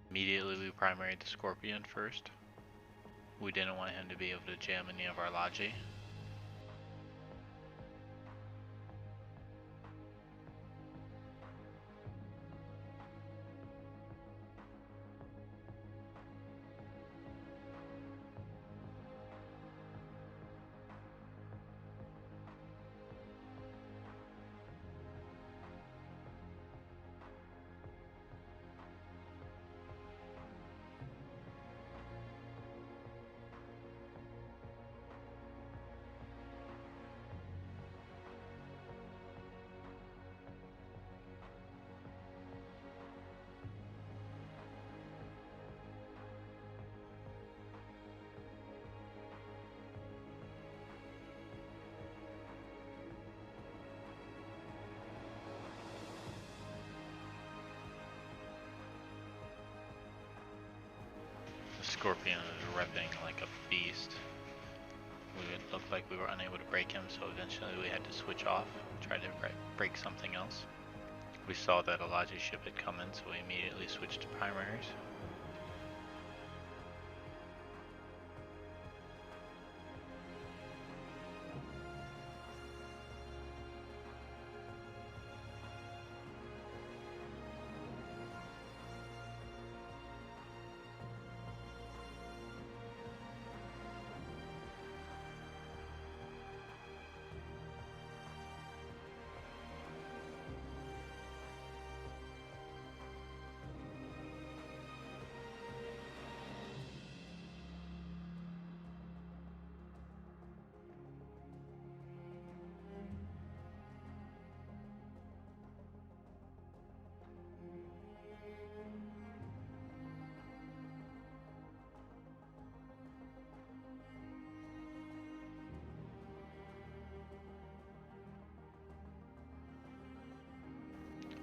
Immediately we primaried the Scorpion first. We didn't want him to be able to jam any of our Logi. The Scorpion is repping like a beast. It looked like we were unable to break him, so eventually we had to switch off, try to break something else. We saw that a Logi ship had come in, so we immediately switched to primaries.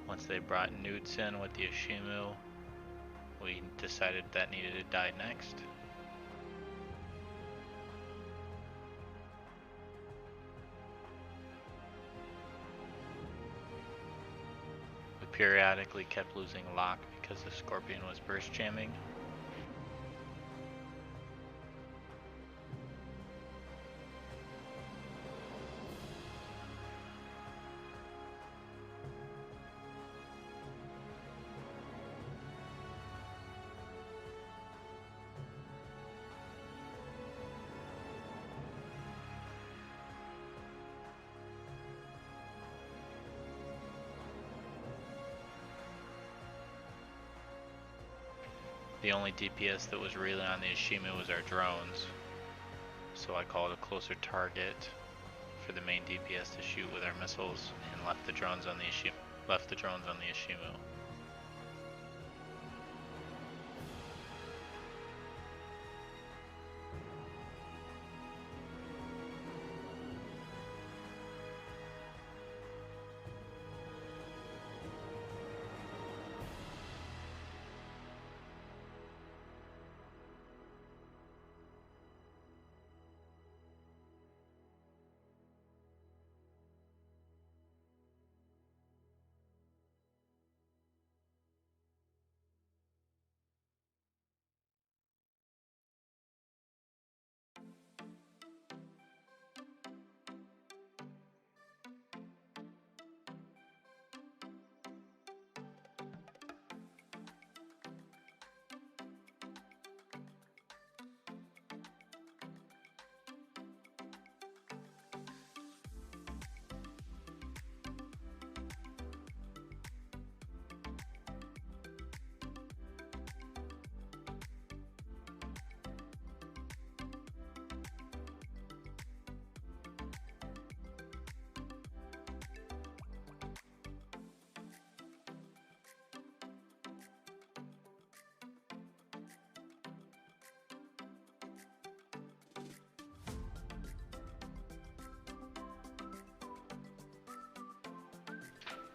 Once they brought Newts in with the Ashimu, we decided that needed to die next. We periodically kept losing lock because the Scorpion was burst jamming. The only DPS that was really on the Ashimu was our drones, so I called a closer target for the main DPS to shoot with our missiles and left the drones on the Ashimu.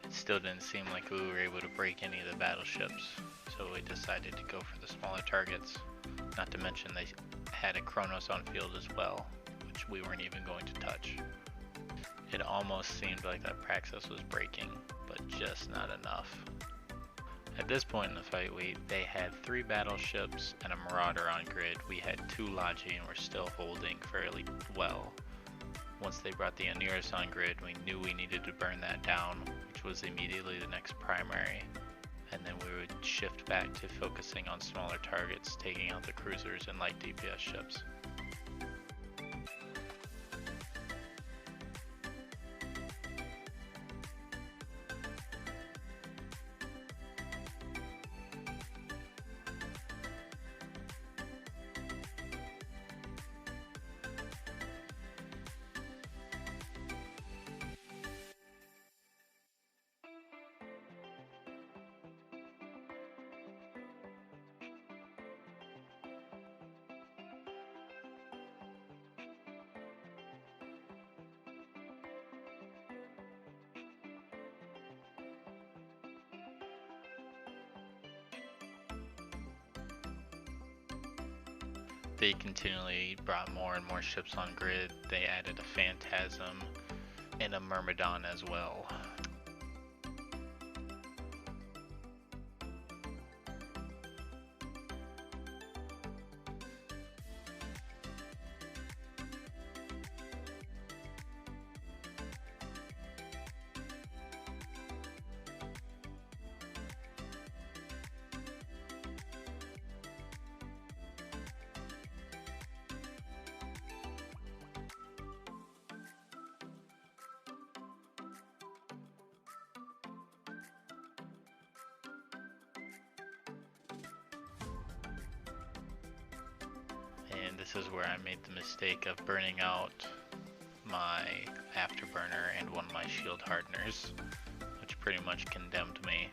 It still didn't seem like we were able to break any of the battleships, so we decided to go for the smaller targets. Not to mention they had a Kronos on field as well, which we weren't even going to touch. It almost seemed like that Praxis was breaking, but just not enough. At this point in the fight, they had 3 battleships and a marauder on grid. We had 2 Logi and we're still holding fairly well. Once they brought the Aniris on grid, we knew we needed to burn that down, which was immediately the next primary. And then we would shift back to focusing on smaller targets, taking out the cruisers and light DPS ships. They continually brought more and more ships on grid. They added a Phantasm and a Myrmidon as well. And this is where I made the mistake of burning out my afterburner and one of my shield hardeners, which pretty much condemned me.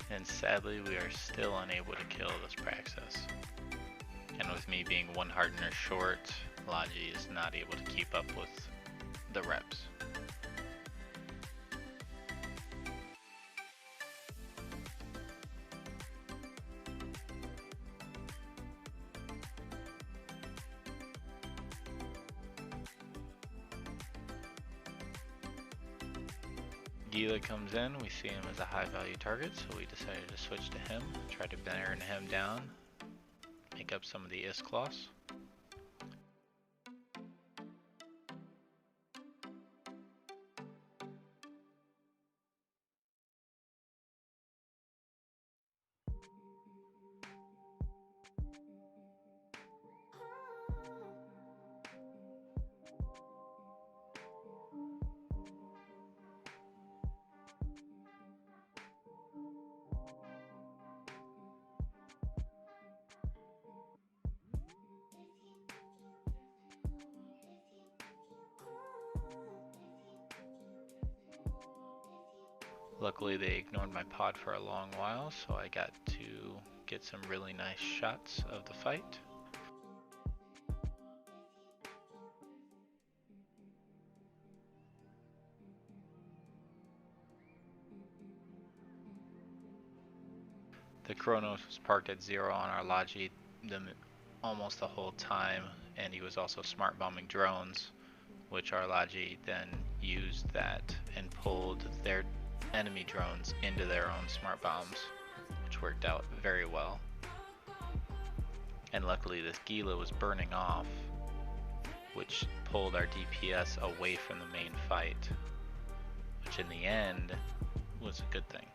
And sadly, we are still unable to kill this Praxis. And with me being 1 hardener short, Logi is not able to keep up with the reps. Gila comes in, we see him as a high value target, so we decided to switch to him, try to burn him down, make up some of the Isklos. Luckily they ignored my pod for a long while, so I got to get some really nice shots of the fight. The Kronos was parked at 0 on our Logi almost the whole time, and he was also smart bombing drones, which our Logi then used that and pulled their enemy drones into their own smart bombs, which worked out very well. And luckily this Gila was burning off, which pulled our DPS away from the main fight, which in the end was a good thing.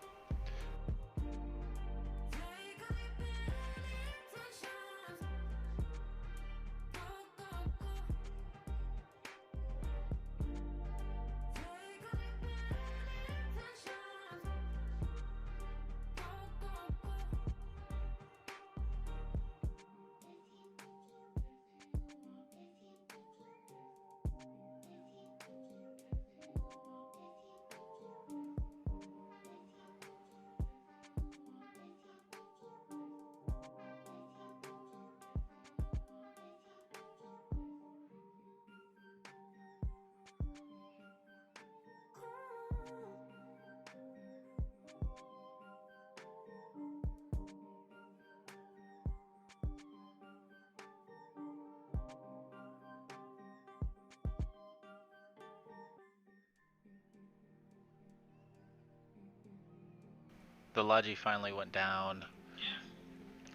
The Logi finally went down.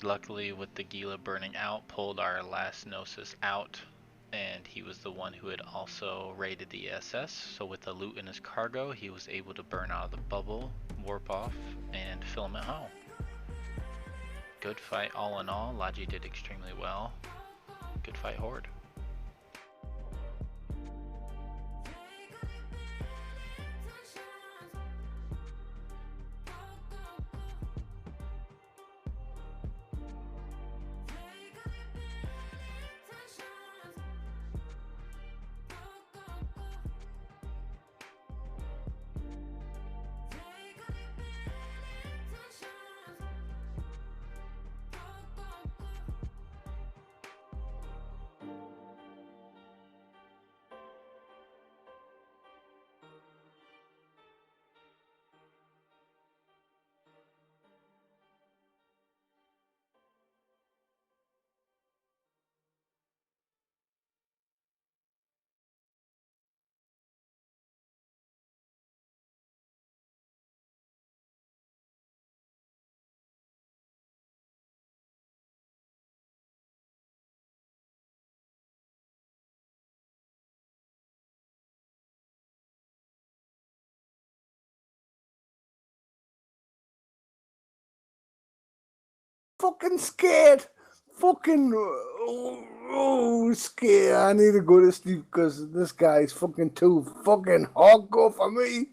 Luckily, with the Gila burning out, pulled our last Gnosis out, and he was the one who had also raided the SS, so with the loot in his cargo, he was able to burn out of the bubble, warp off, and filament home. Good fight all in all. Logi did extremely well. Good fight, Horde. Fucking scared. Fucking scared. I need to go to sleep because this guy's fucking too fucking hardcore for me.